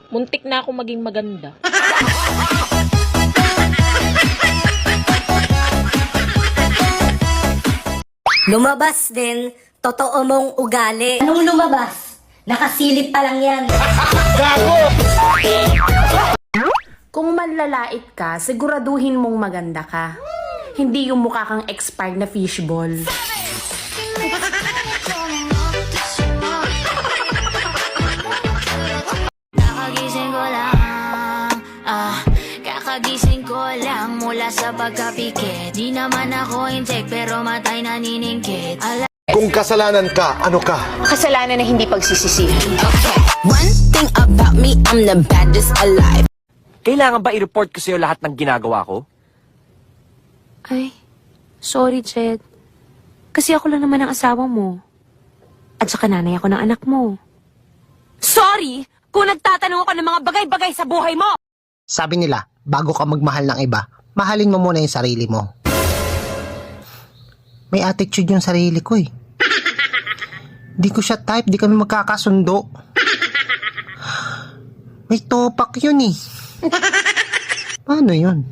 Muntik na ako maging maganda. Lumabas din, totoo mong ugali. Anong lumabas? Nakasilip pa lang yan. Kung manlalait ka, siguraduhin mong maganda ka. Hindi yung mukha kang expired na fishball. Kakagising ko lang, kakagising ko lang mula sa pagkapikit. Di naman ako insect pero matay naniningkit. Kung kasalanan ka, ano ka? Kasalanan na hindi pagsisisihan. Okay. One thing about me, I'm the baddest alive. Kailangan ba i-report ko sa'yo lahat ng ginagawa ko? Ay, sorry, Chet. Kasi ako lang naman ang asawa mo. At saka nanay ako ng anak mo. Sorry kung nagtatanong ako ng mga bagay-bagay sa buhay mo! Sabi nila, bago ka magmahal ng iba, mahalin mo muna yung sarili mo. May attitude yung sarili ko eh. Di ko siya type, di kami magkakasundo. May topak yun eh. Paano yun?